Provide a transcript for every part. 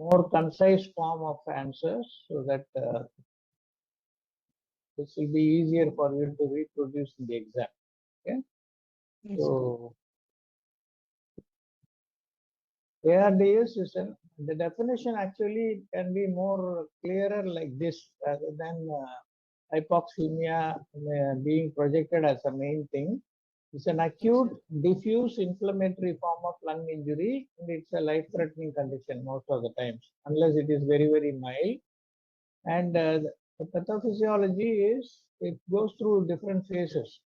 more concise form of answers so that this will be easier for you to reproduce in the exam. Okay. Yes, So ARDS is the definition actually can be more clearer like this rather than hypoxemia being projected as a main thing. It's an acute diffuse inflammatory form of lung injury, and it's a life-threatening condition most of the times, unless it is very, very mild. And the pathophysiology is, it goes through different phases.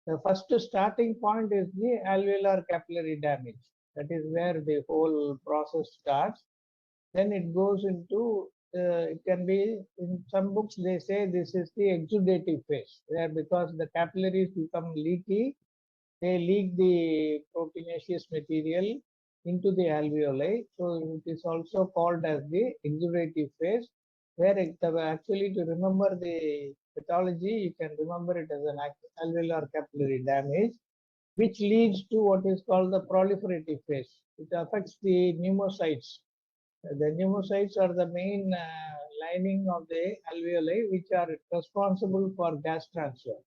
The first starting point is the alveolar capillary damage. That is where the whole process starts. Then it goes into, it can be, in some books they say this is the exudative phase, where because the capillaries become leaky, they leak the proteinaceous material into the alveoli. So it is also called as the exudative phase, where actually to remember the pathology, you can remember it as an alveolar capillary damage, which leads to what is called the proliferative phase. It affects the pneumocytes. The pneumocytes are the main lining of the alveoli, which are responsible for gas transfer.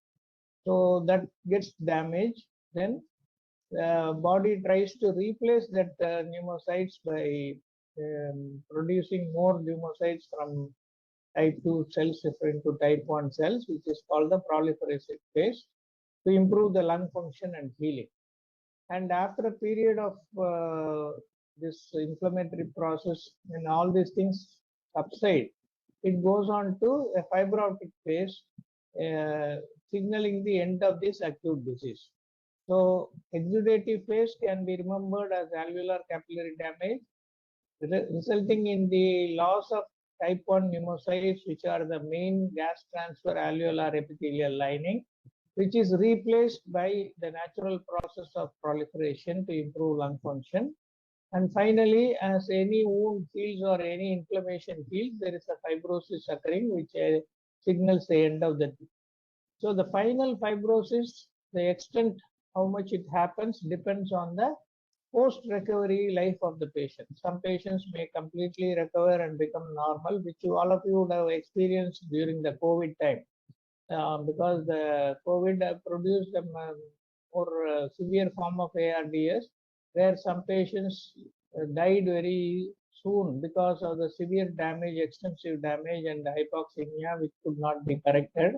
So that gets damaged. Then the body tries to replace that pneumocytes by producing more pneumocytes from type 2 cells into type 1 cells, which is called the proliferative phase, to improve the lung function and healing. And after a period of this inflammatory process and all these things subside, it goes on to a fibrotic phase, signaling the end of this acute disease. So exudative phase can be remembered as alveolar capillary damage, resulting in the loss of type 1 pneumocytes, which are the main gas transfer alveolar epithelial lining, which is replaced by the natural process of proliferation to improve lung function. And finally, as any wound heals or any inflammation heals, there is a fibrosis occurring, which signals the end of the. So the final fibrosis, the extent how much it happens depends on the post-recovery life of the patient. Some patients may completely recover and become normal, which all of you would have experienced during the COVID time. Because the COVID produced a more severe form of ARDS, where some patients died very soon because of the severe damage, extensive damage, and hypoxemia, which could not be corrected.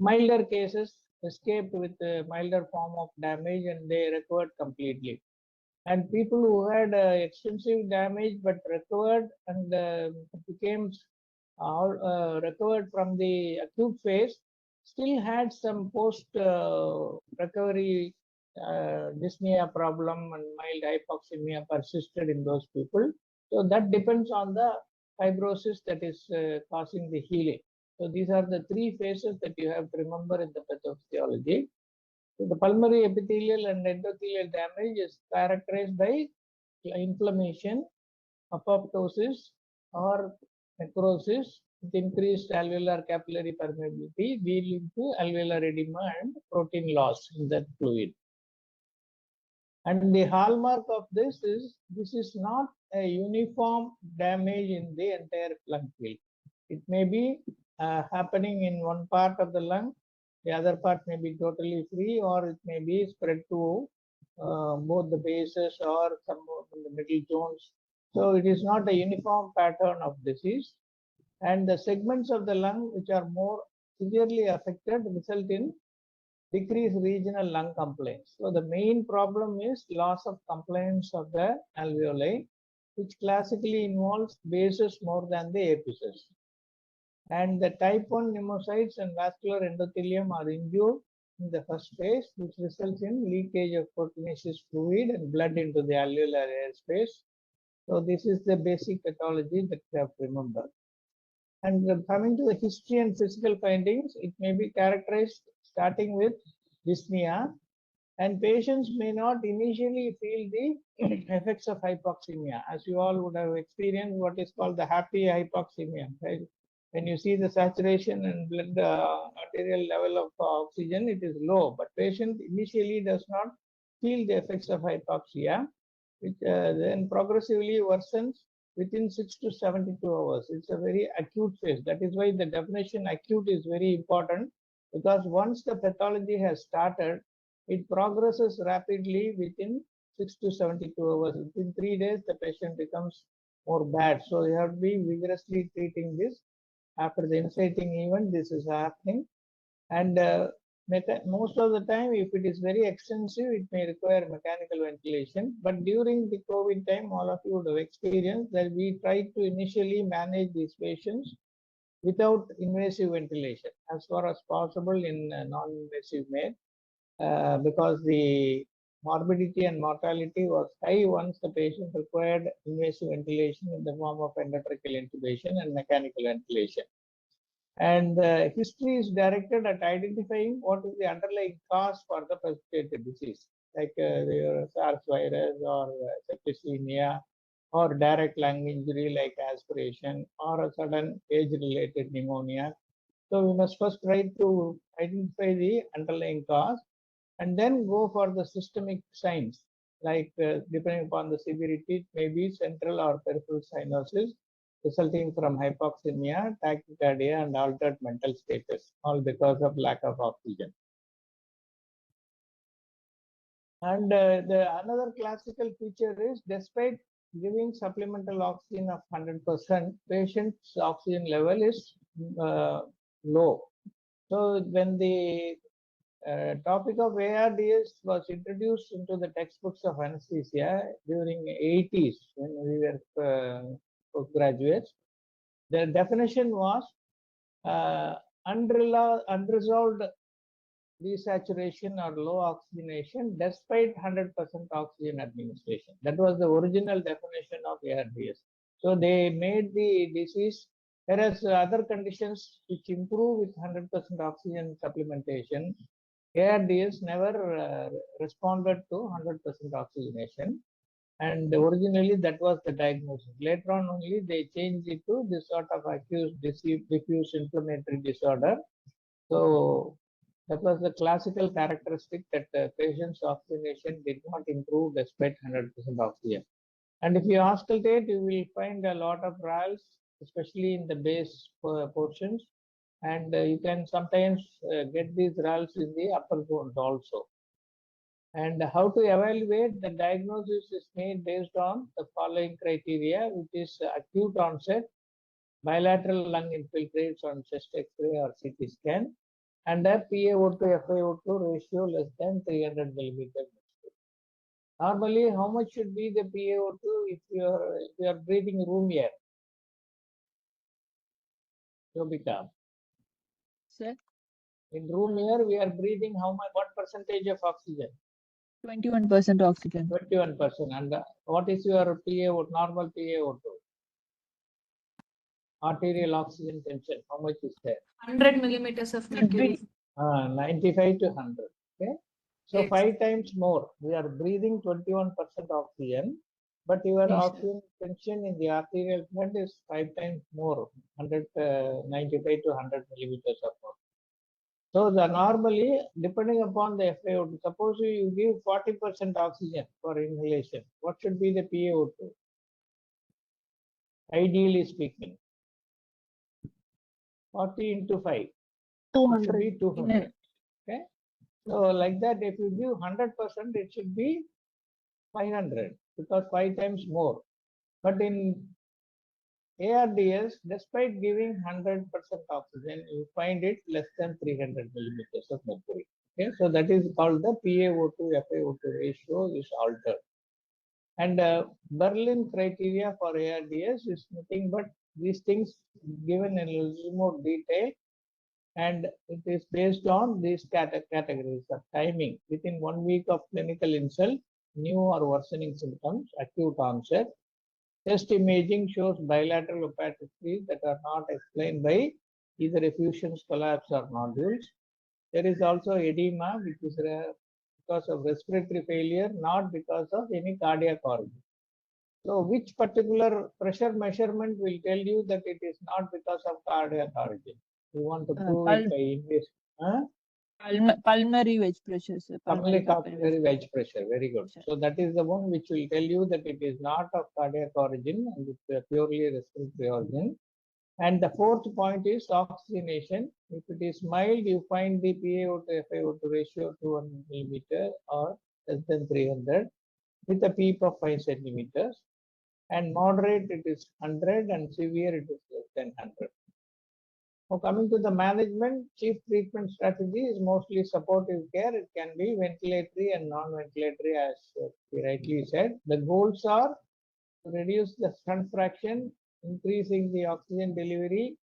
Milder cases escaped with a milder form of damage and they recovered completely. And people who had extensive damage but recovered and became recovered from the acute phase, still had some post recovery dyspnea problem and mild hypoxemia persisted in those people. So that depends on the fibrosis that is causing the healing. So these are the three phases that you have to remember in the pathophysiology. So the pulmonary epithelial and endothelial damage is characterized by inflammation, apoptosis, or necrosis with increased alveolar capillary permeability, leading to alveolar edema and protein loss in that fluid. And the hallmark of this is not a uniform damage in the entire lung field. It may be happening in one part of the lung, the other part may be totally free, or it may be spread to both the bases or some in the middle zones. So it is not a uniform pattern of disease. And the segments of the lung which are more severely affected result in decreased regional lung compliance. So the main problem is loss of compliance of the alveoli, which classically involves bases more than the apices. And the type 1 pneumocytes and vascular endothelium are injured in the first phase, which results in leakage of proteinaceous fluid and blood into the alveolar airspace. So this is the basic pathology that you have to remember. And coming to the history and physical findings, it may be characterized starting with dyspnea, and patients may not initially feel the effects of hypoxemia, as you all would have experienced what is called the happy hypoxemia, right? When you see the saturation and blood arterial level of oxygen, it is low, but patient initially does not feel the effects of hypoxia, which then progressively worsens within 6 to 72 hours. It's a very acute phase. That is why the definition acute is very important, because once the pathology has started, it progresses rapidly within 6 to 72 hours. Within 3 days, the patient becomes more bad. So you have to be vigorously treating this. After the inciting event, this is happening. And most of the time, if it is very extensive, it may require mechanical ventilation. But during the COVID time, all of you would have experienced that we tried to initially manage these patients without invasive ventilation as far as possible in non-invasive mode, because the morbidity and mortality was high once the patient required invasive ventilation in the form of endotracheal intubation and mechanical ventilation. And history is directed at identifying what is the underlying cause for the precipitated disease, like the SARS virus or septicemia, or direct lung injury like aspiration, or a sudden age-related pneumonia. So we must first try to identify the underlying cause and then go for the systemic signs, like depending upon the severity, it may be central or peripheral cyanosis resulting from hypoxemia, tachycardia, and altered mental status, all because of lack of oxygen. And another classical feature is, despite giving supplemental oxygen of 100%, patient's oxygen level is low. So when the topic of ARDS was introduced into the textbooks of anesthesia during 80s when we were postgraduates, the definition was unresolved desaturation or low oxygenation despite 100% oxygen administration. That was the original definition of ARDS. So they made the disease, whereas other conditions which improve with 100% oxygen supplementation, ARDS never responded to 100% oxygenation. And originally that was the diagnosis. Later on only they changed it to this sort of acute diffuse inflammatory disorder. So that was the classical characteristic, that the patient's oxygenation did not improve despite 100% oxygen. And if you auscultate, you will find a lot of rales, especially in the base portions. And you can sometimes get these rales in the upper bones also. And how to evaluate? The diagnosis is made based on the following criteria, which is acute onset, bilateral lung infiltrates on chest X-ray or CT scan, and a PaO2 FiO2 ratio less than 300 millimeters. Normally, how much should be the PaO2 if you are breathing room air? Yobika. Sir? In room air, we are breathing how much? What percentage of oxygen? 21% oxygen. 21%. And what is your PaO2, normal PaO2? Arterial oxygen tension, how much is there? 100 millimeters of mercury. 95 to 100. Okay. So Yes. 5 times more. We are breathing 21% oxygen, but your Yes, oxygen tension in the arterial blood is 5 times more, 95 to 100 millimeters of more. So the normally, depending upon the FiO2, suppose you give 40% oxygen for inhalation, what should be the PaO2? Ideally speaking, 40 into 5, it should be 200. Okay. So like that, if you give 100%, it should be 500, because 5 times more. But in ARDS, despite giving 100% oxygen, you find it less than 300 millimeters of mercury. Okay, so that is called the PaO2 FiO2 ratio is altered. And Berlin criteria for ARDS is nothing but these things given in a little more detail, and it is based on these categories of timing. Within 1 week of clinical insult, new or worsening symptoms, acute onset. Chest imaging shows bilateral opacities that are not explained by either effusions, collapse, or nodules. There is also edema, which is because of respiratory failure, not because of any cardiac origin. So which particular pressure measurement will tell you that it is not because of cardiac origin? You want to prove it by invasive? Pulmonary wedge pressure, sir. Pulmonary Pulmonary wedge pressure. Very good. Sure. So that is the one which will tell you that it is not of cardiac origin and it's purely respiratory origin. And the fourth point is oxygenation. If it is mild, you find the PaO to FiO2 ratio 200 millimeter or less than 300 with a PEEP of 5 centimeters. And moderate, it is 100, and severe, it is less than 100. Now, coming to the management, chief treatment strategy is mostly supportive care. It can be ventilatory and non-ventilatory, as we rightly said. The goals are to reduce the shunt fraction, increasing the oxygen delivery,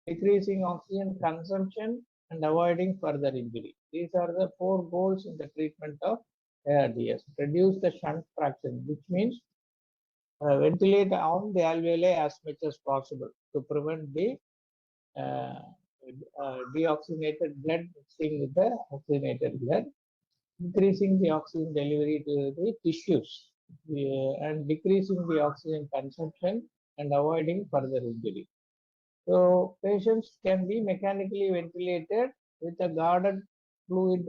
decreasing oxygen consumption, and avoiding further injury. These are the 4 goals in the treatment of ARDS. Reduce the shunt fraction, which means ventilate on the alveoli as much as possible to prevent the deoxygenated blood mixing with the oxygenated blood, increasing the oxygen delivery to the tissues, and decreasing the oxygen consumption and avoiding further injury. So patients can be mechanically ventilated with a guarded fluid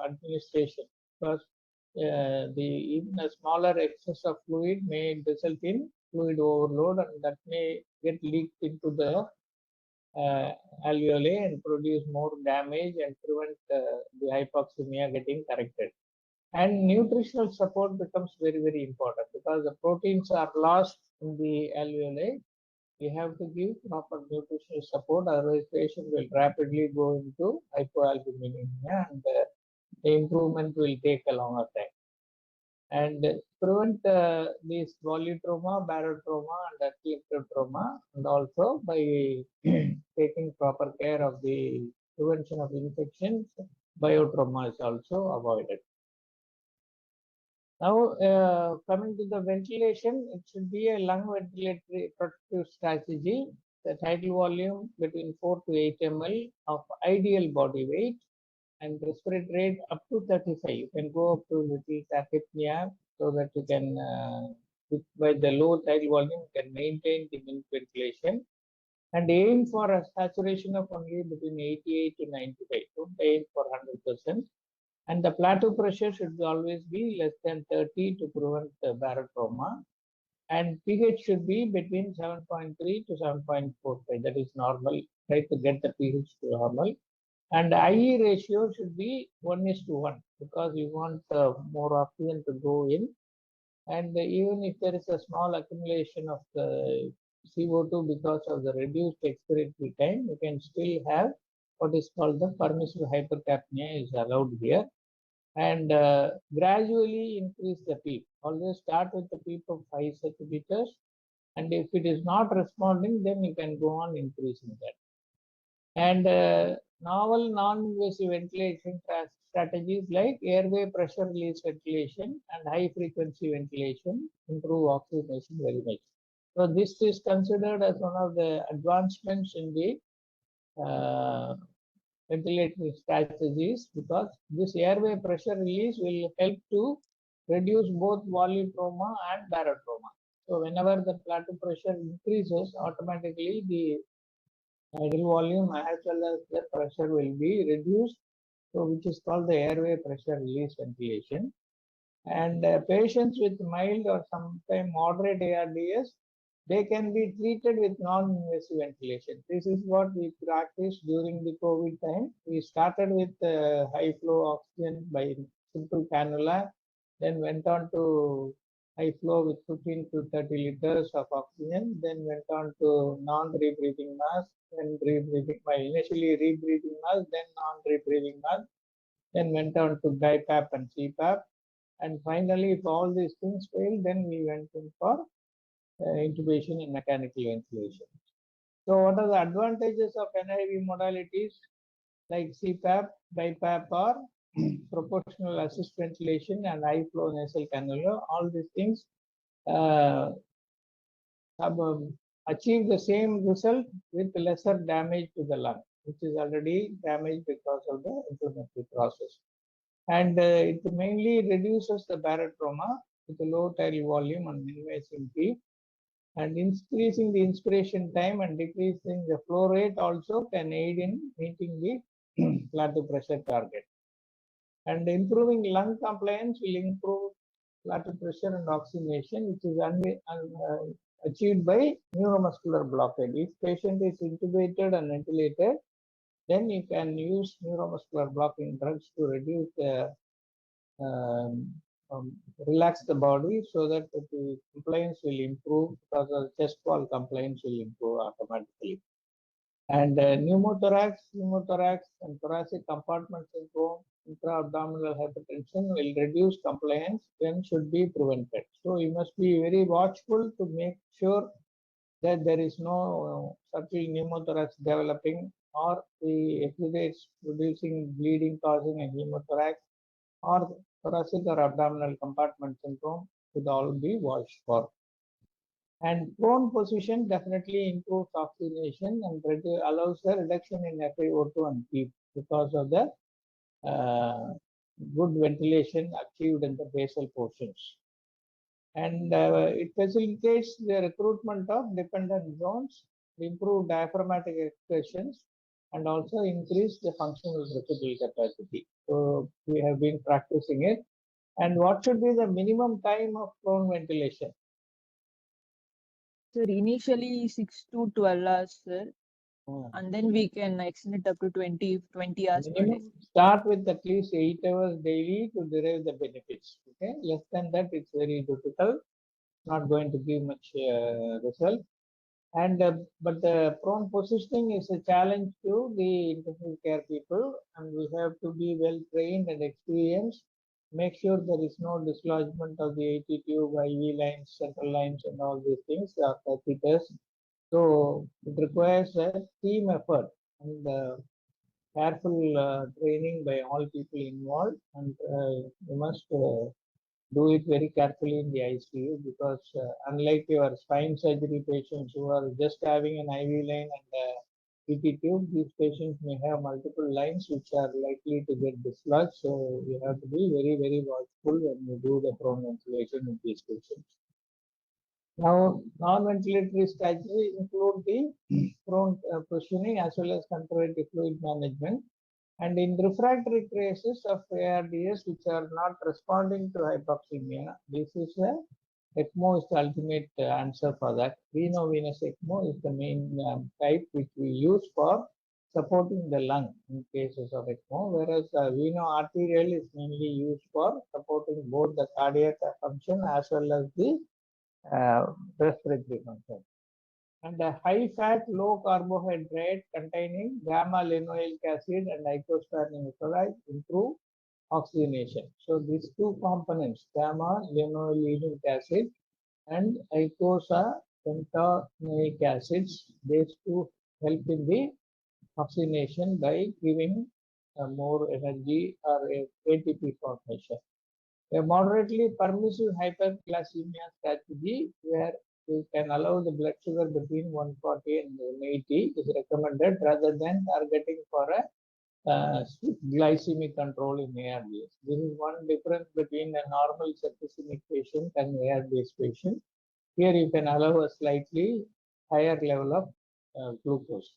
administration, because even a smaller excess of fluid may result in fluid overload, and that may get leaked into the alveoli and produce more damage and prevent the hypoxemia getting corrected. And nutritional support becomes very, very important because the proteins are lost in the alveoli. We have to give proper nutritional support, otherwise patient will rapidly go into hypoalbuminemia, and the improvement will take a longer time. And prevent these polytrauma, barotrauma, and acute trauma, and also by taking proper care of the prevention of infections, biotrauma is also avoided. Now, coming to the ventilation, it should be a lung ventilatory protective strategy. The tidal volume between 4 to 8 ml of ideal body weight, and respiratory rate up to 35. You can go up to little tachypnea, so that you can, by the low tidal volume, you can maintain the ventilation. And aim for a saturation of only between 88 to 95. Don't aim for 100%. And the plateau pressure should always be less than 30 to prevent barotrauma. And pH should be between 7.3 to 7.45. That is normal. Try to get the pH to normal. And IE ratio should be 1:1 because you want more oxygen to go in. And even if there is a small accumulation of the CO2 because of the reduced expiratory time, you can still have what is called the permissive hypercapnia is allowed here. And gradually increase the PEEP. Always start with the PEEP of 5 centimeters. And if it is not responding, then you can go on increasing that. And novel non-invasive ventilation strategies like airway pressure release ventilation and high frequency ventilation improve oxygenation very much. So this is considered as one of the advancements in the ventilatory strategies, because this airway pressure release will help to reduce both volumetrauma and barotrauma. So whenever the plateau pressure increases, automatically the tidal volume as well as the pressure will be reduced, so which is called the airway pressure release ventilation. And patients with mild or sometimes moderate ARDS, they can be treated with non-invasive ventilation. This is what we practiced during the COVID time. We started with high flow oxygen by simple cannula, then went on to high flow with 15 to 30 liters of oxygen, then went on to non-rebreathing mask, then rebreathing, initially rebreathing mask, then non-rebreathing mask, then went on to BiPAP and CPAP. And finally, if all these things fail, then we went in for intubation and mechanical ventilation. So what are the advantages of NIV modalities like CPAP, BiPAP, or proportional assist ventilation and high flow nasal cannula? All these things achieve the same result with lesser damage to the lung, which is already damaged because of the inflammatory process. And it mainly reduces the barotrauma with a low tidal volume and minimizing PEEP. And increasing the inspiration time and decreasing the flow rate also can aid in meeting the plateau pressure target. And improving lung compliance will improve plateau pressure and oxygenation, which is achieved by neuromuscular blockade. If patient is intubated and ventilated, then you can use neuromuscular blocking drugs to reduce the um, relax the body so that the compliance will improve, because the chest wall compliance will improve automatically. And pneumothorax and thoracic compartment syndrome, intra-abdominal hypertension will reduce compliance when should be prevented. So you must be very watchful to make sure that there is no subtle pneumothorax developing, or the exudates producing bleeding causing a pneumothorax, or thoracic or abdominal compartment syndrome should all be watched for. And prone position definitely improves oxygenation and allows the reduction in FiO2 and PEEP because of the good ventilation achieved in the basal portions. And it facilitates the recruitment of dependent zones, improve diaphragmatic expressions, and also increase the functional residual capacity. So we have been practicing it. And what should be the minimum time of prone ventilation? Sir, initially 6 to 12 hours, sir. Hmm. And then we can extend it up to 20 hours per day. Minimum start with at least 8 hours daily to derive the benefits. Okay, less than that, it's very difficult, not going to give much result. And but the prone positioning is a challenge to the intensive care people, and we have to be well trained and experienced. Make sure there is no dislodgement of the AT tube, IV lines, central lines, and all these things, catheters. So it requires a team effort and careful training by all people involved, and you must do it very carefully in the ICU, because unlike your spine surgery patients who are just having an IV line and a PT tube, these patients may have multiple lines which are likely to get dislodged. So you have to be very, very watchful when you do the prone ventilation in these patients. Now, non-ventilatory strategies include the prone positioning as well as conservative fluid management. And in refractory cases of ARDS which are not responding to hypoxemia, this is a ECMO is the ultimate answer for that. Veno-venous ECMO is the main type which we use for supporting the lung in cases of ECMO, whereas veno-arterial is mainly used for supporting both the cardiac function as well as the respiratory function. And a high-fat, low-carbohydrate containing gamma-linoleic acid and icosapentaenoic improve oxygenation. So these two components, gamma-linoleic acid and icosapentaenoic acids, these two help in the oxygenation by giving more energy or ATP formation. A moderately permissive hyperglycemia strategy, where we can allow the blood sugar between 140 and 180, is recommended rather than targeting for a strict glycemic control in ARDS. This is one difference between a normal septicemic patient and ARDS patient. Here you can allow a slightly higher level of glucose.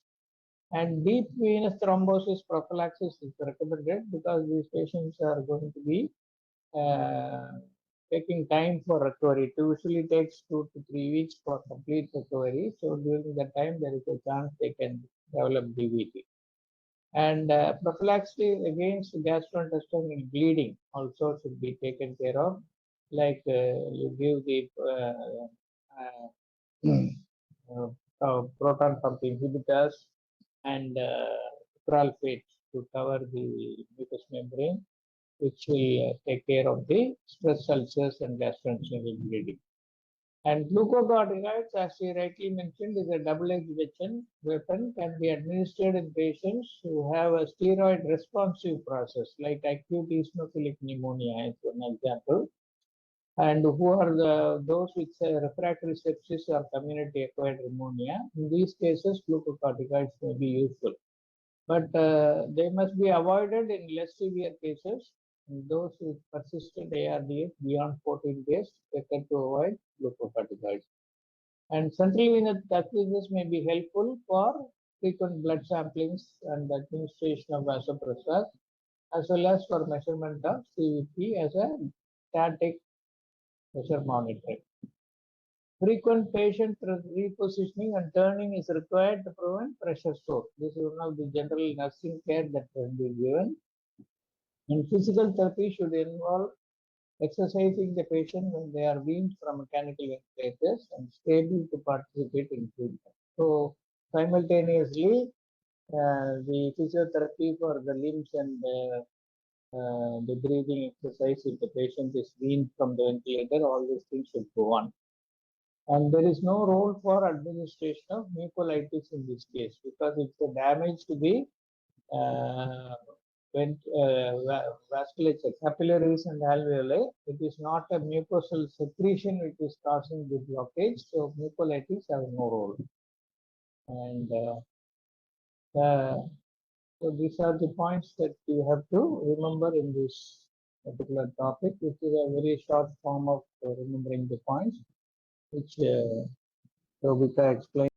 And deep venous thrombosis prophylaxis is recommended because these patients are going to be taking time for recovery. It usually takes 2 to 3 weeks for complete recovery. So during that time, there is a chance they can develop DVT. And prophylaxis against gastrointestinal bleeding also should be taken care of. Like you give the proton pump inhibitors and sulfates to cover the mucous membrane, which will take care of the stress ulcers and gastrointestinal bleeding. And glucocorticoids, as you rightly mentioned, is a double-edged weapon, can be administered in patients who have a steroid responsive process, like acute eosinophilic pneumonia is one example, and who are those with refractory sepsis or community-acquired pneumonia. In these cases, glucocorticoids may be useful, but they must be avoided in less severe cases. In those with persistent ARDS beyond 14 days, better to avoid glucocorticoids. And central venous catheters may be helpful for frequent blood samplings and the administration of vasopressors, as well as for measurement of CVP as a static pressure monitoring. Frequent patient repositioning and turning is required to prevent pressure stroke. This is one of the general nursing care that can be given. And physical therapy should involve exercising the patient when they are weaned from mechanical ventilators and stable to participate in treatment. So simultaneously, the physiotherapy for the limbs and the breathing exercise if the patient is weaned from the ventilator, all these things should go on. And there is no role for administration of mucolitis in this case because it's a damage to the vasculature, capillaries and alveoli. It is not a mucosal secretion which is causing the blockage, so mucolitis have no role. And so these are the points that you have to remember in this particular topic, which is a very short form of remembering the points, which Robita explained.